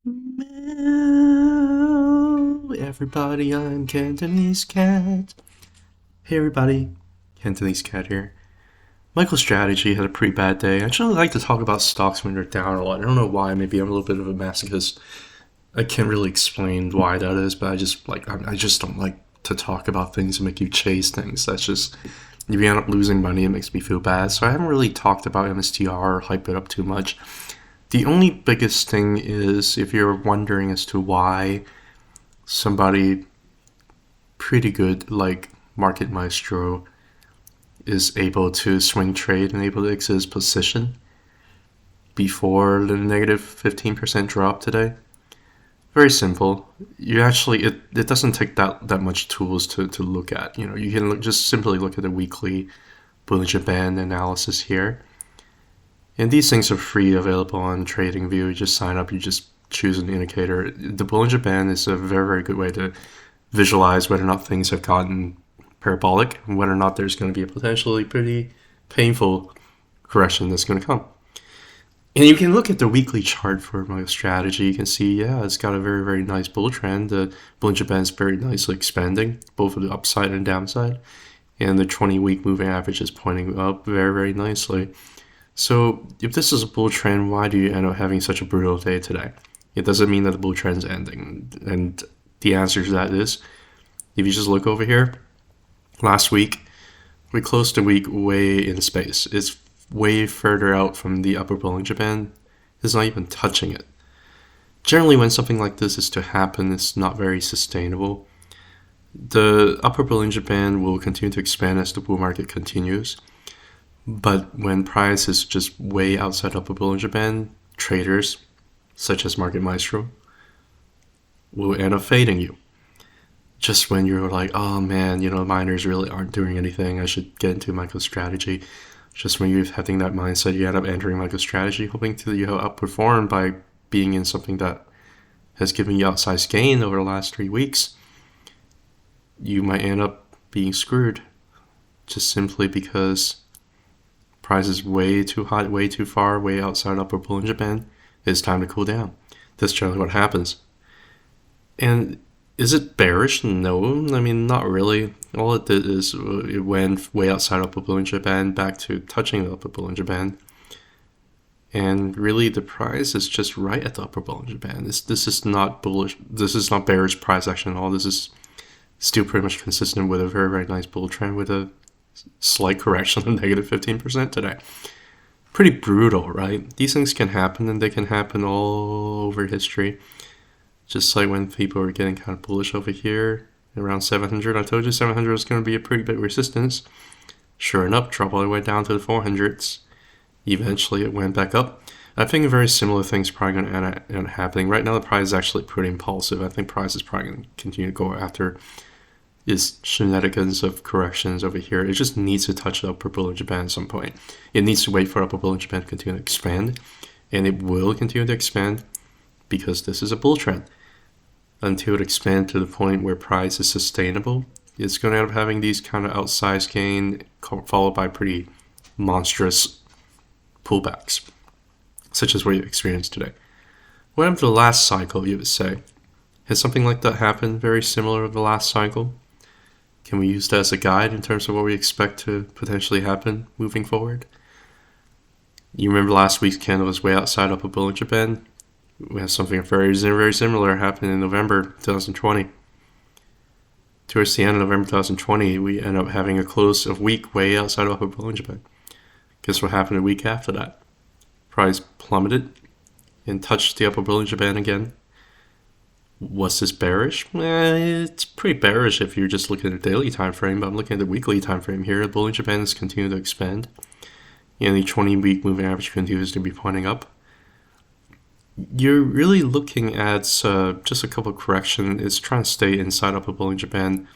Meow. Everybody, I'm Cantonese Cat. Hey everybody, Cantonese Cat here. Microstrategy had a pretty bad day. I actually like to talk about stocks when they're down a lot. I don't know why. Maybe I'm a little bit of a masochist. I can't really explain why that is, but I just don't like to talk about things and make you chase things. That's just if you end up losing money, it makes me feel bad. So I haven't really talked about MSTR or hype it up too much. The only biggest thing is if you're wondering as to why somebody pretty good like Market Maestro is able to swing trade and able to exit his position before the negative 15% drop today. Very simple. You actually it doesn't take that much tools to look at. You can just simply look at the weekly Bollinger Band analysis here. And these things are free, available on TradingView. You just sign up, you just choose an indicator. The Bollinger Band is a very, very good way to visualize whether or not things have gotten parabolic and whether or not there's going to be a potentially pretty painful correction that's going to come. And you can look at the weekly chart for Microstrategy. You can see, yeah, it's got a very, very nice bull trend. The Bollinger Band is very nicely expanding, both of the upside and downside. And the 20-week moving average is pointing up very, very nicely. So if this is a bull trend, why do you end up having such a brutal day today? It doesn't mean that the bull trend is ending. And the answer to that is, if you just look over here, last week, we closed the week way in space. It's way further out from the upper Bollinger Band. It's not even touching it. Generally, when something like this is to happen, it's not very sustainable. The upper Bollinger Band will continue to expand as the bull market continues. But when price is just way outside upper Bollinger Band, traders, such as Market Maestro, will end up fading you. Just when you're like, oh man, miners really aren't doing anything, I should get into MicroStrategy. Just when you're having that mindset, you end up entering MicroStrategy, hoping to outperform by being in something that has given you outsized gain over the last 3 weeks. You might end up being screwed just simply because price is way too hot, way too far, way outside upper Bollinger Band. It's time to cool down. That's generally what happens. And is it bearish? No, I mean, not really. All it did is it went way outside upper Bollinger Band back to touching the upper Bollinger Band. And really, the price is just right at the upper Bollinger Band. This is not bullish. This is not bearish price action at all. This is still pretty much consistent with a very, very nice bull trend with a slight correction of negative 15% today. Pretty brutal, right? These things can happen, and they can happen all over history. Just like when people were getting kind of bullish over here around 700. I told you 700 was going to be a pretty big resistance. Sure enough, dropped all the way down to the 400s. Eventually, it went back up. I think a very similar thing's probably going to end up happening. Right now, the price is actually pretty impulsive. I think price is probably going to continue to go after is shenanigans of corrections over here. It just needs to touch the upper Bollinger Band at some point. It needs to wait for upper Bollinger Band to continue to expand, and it will continue to expand because this is a bull trend. Until it expands to the point where price is sustainable, it's going to end up having these kind of outsized gain followed by pretty monstrous pullbacks, such as what you experienced today. What happened to the last cycle, you would say? Has something like that happened very similar to the last cycle? Can we use that as a guide in terms of what we expect to potentially happen moving forward? You remember last week's candle was way outside upper Bollinger Band? We have something very, very similar happen in November 2020. Towards the end of November 2020, we end up having a close of week way outside upper Bollinger Band. Guess what happened a week after that? Price plummeted and touched the upper Bollinger Band again. Was this bearish? It's pretty bearish if you're just looking at the daily time frame, but I'm looking at the weekly time frame here. The Bollinger Band is continuing to expand, and the 20-week moving average continues to be pointing up. You're really looking at just a couple of corrections. It's trying to stay inside upper Bollinger Band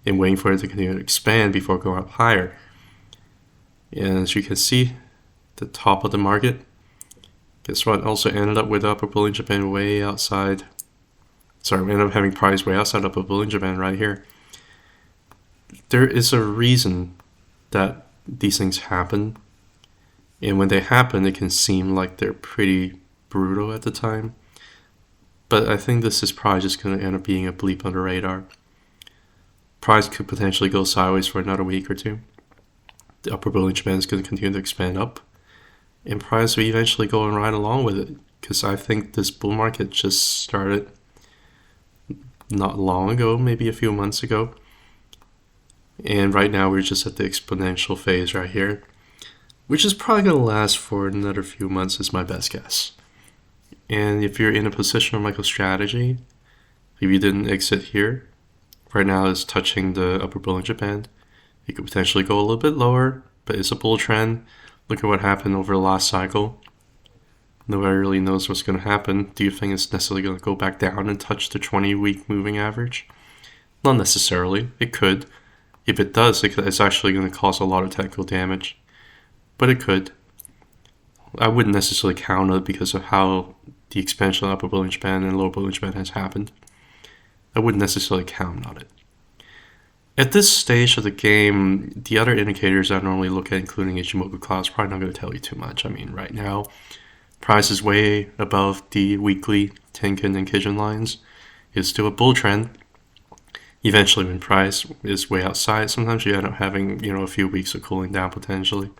and waiting for it to continue to expand before going up higher. And as you can see, the top of the market, guess what? Also ended up with upper Bollinger Band way outside. Sorry, we ended up having price way outside upper Bollinger Band right here. There is a reason that these things happen. And when they happen, it can seem like they're pretty brutal at the time. But I think this is probably just going to end up being a bleep on the radar. Price could potentially go sideways for another week or two. The upper Bollinger Band is going to continue to expand up. And price will eventually go right along with it. Because I think this bull market just started not long ago, maybe a few months ago. And right now we're just at the exponential phase right here, which is probably going to last for another few months is my best guess. And if you're in a position of Microstrategy, if you didn't exit here, right now it's touching the upper Bollinger Band. It could potentially go a little bit lower, but it's a bull trend. Look at what happened over the last cycle. Nobody really knows what's going to happen. Do you think it's necessarily going to go back down and touch the 20-week moving average? Not necessarily. It could. If it does, it's actually going to cause a lot of technical damage. But it could. I wouldn't necessarily count it because of how the expansion of upper Bollinger Band and lower Bollinger Band has happened. I wouldn't necessarily count on it. At this stage of the game, the other indicators I normally look at, including Ichimoku Cloud, is probably not going to tell you too much. I mean, right now, price is way above the weekly Tenkan and Kijun lines. It's still a bull trend. Eventually, when price is way outside, sometimes you end up having, a few weeks of cooling down potentially.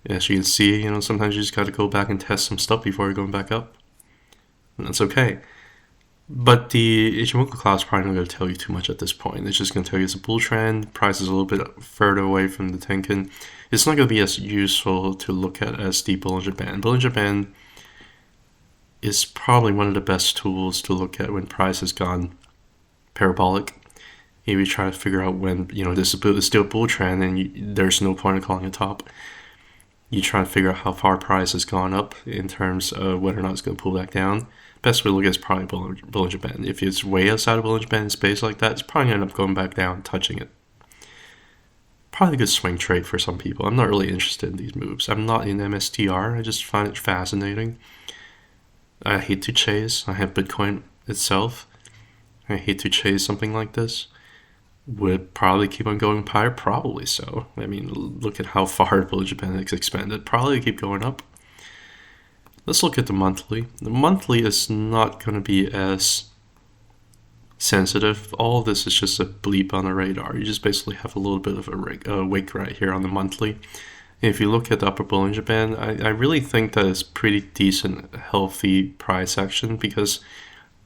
As you can see, sometimes you just got to go back and test some stuff before you're going back up. And that's okay. But the Ichimoku Cloud is probably not going to tell you too much at this point. It's just going to tell you it's a bull trend. Price is a little bit further away from the Tenkan. It's not going to be as useful to look at as the Bollinger Band. Bollinger Band is probably one of the best tools to look at when price has gone parabolic. If you try to figure out when, this is still a bull trend and there's no point in calling it top. You try to figure out how far price has gone up in terms of whether or not it's going to pull back down. Best way to look at is probably Bollinger Band. If it's way outside of Bollinger Band space like that, it's probably going to end up going back down, touching it. Probably a good swing trade for some people. I'm not really interested in these moves. I'm not in MSTR. I just find it fascinating. I hate to chase. I have Bitcoin itself. I hate to chase something like this. Would probably keep on going higher? Probably so. I mean, look at how far Bollinger Band has expanded. Probably keep going up. Let's look at the monthly. The monthly is not going to be as sensitive. All of this is just a bleep on the radar. You just basically have a little bit of a wick right here on the monthly. And if you look at the upper Bollinger Band, I really think that it's pretty decent, healthy price action because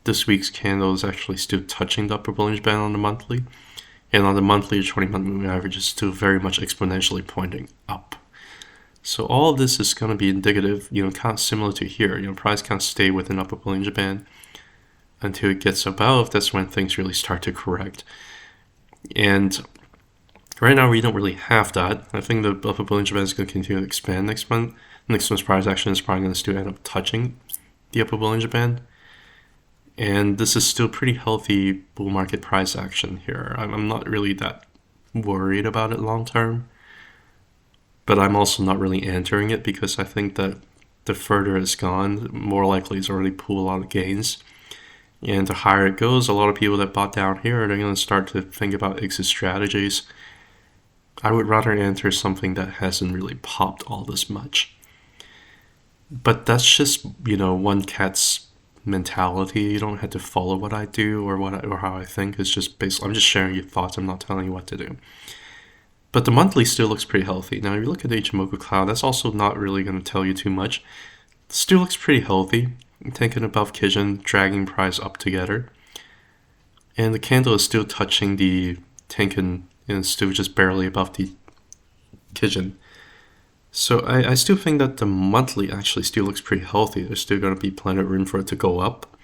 this week's candle is actually still touching the upper Bollinger Band on the monthly. And on the monthly, the 20-month moving average is still very much exponentially pointing up. So all of this is going to be indicative, kind of similar to here. Price can't stay within upper Bollinger Band until it gets above. That's when things really start to correct. And right now we don't really have that. I think the upper Bollinger Band is going to continue to expand next month. Next month's price action is probably going to still end up touching the upper Bollinger Band. And this is still pretty healthy bull market price action here. I'm not really that worried about it long term. But I'm also not really entering it because I think that the further it's gone, more likely it's already pulled a lot of gains. And the higher it goes, a lot of people that bought down here, they're going to start to think about exit strategies. I would rather enter something that hasn't really popped all this much. But that's just, one cat's mentality. You don't have to follow what I do or how I think. It's just basically, I'm just sharing your thoughts. I'm not telling you what to do. But the monthly still looks pretty healthy. Now, if you look at the Ichimoku Cloud, that's also not really going to tell you too much. It still looks pretty healthy. Tenkan above Kijun, dragging price up together. And the candle is still touching the Tenkan and still just barely above the Kijun. So I still think that the monthly actually still looks pretty healthy. There's still going to be plenty of room for it to go up.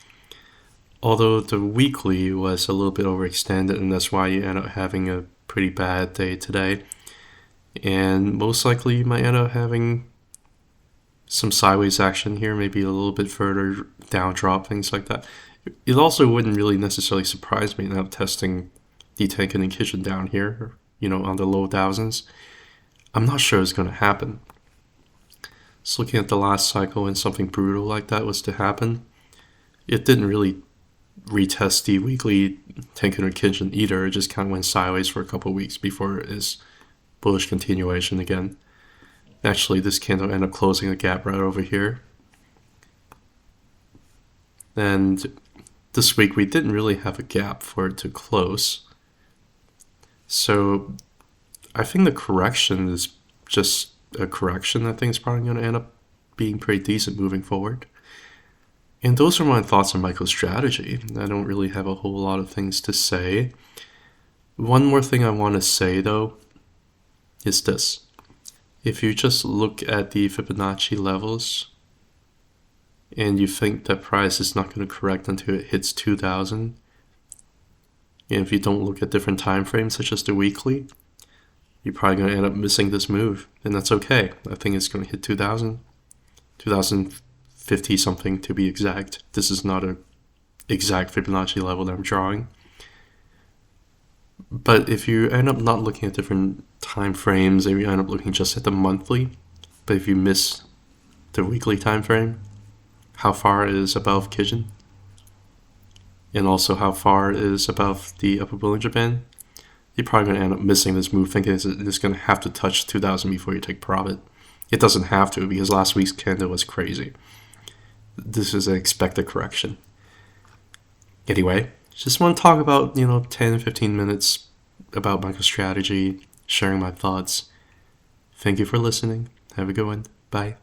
Although the weekly was a little bit overextended, and that's why you end up having a pretty bad day today. And most likely you might end up having some sideways action here, maybe a little bit further down drop, things like that. It also wouldn't really necessarily surprise me now testing the Tenkan and Kijun down here, on the low thousands. I'm not sure it's going to happen. Just looking at the last cycle when something brutal like that was to happen, it didn't really retest the weekly Tenkan or Kijun either. It just kind of went sideways for a couple of weeks before its bullish continuation again. Actually, this candle ended up closing a gap right over here. And this week we didn't really have a gap for it to close. So I think the correction is just a correction. I think it's probably going to end up being pretty decent moving forward. And those are my thoughts on MicroStrategy. I don't really have a whole lot of things to say. One more thing I want to say, though, is this. If you just look at the Fibonacci levels and you think that price is not going to correct until it hits 2,000, and if you don't look at different time frames, such as the weekly, you're probably going to end up missing this move, and that's okay. I think it's going to hit 2,000, 2,050 something to be exact. This is not an exact Fibonacci level that I'm drawing. But if you end up not looking at different time frames, if you end up looking just at the monthly, but if you miss the weekly time frame, how far is above Kijun, and also how far is above the upper Bollinger Band, you're probably going to end up missing this move, thinking it's going to have to touch 2,000 before you take profit. It doesn't have to, because last week's candle was crazy. This is an expected correction. Anyway, just want to talk about, 10, 15 minutes about MicroStrategy, sharing my thoughts. Thank you for listening. Have a good one. Bye.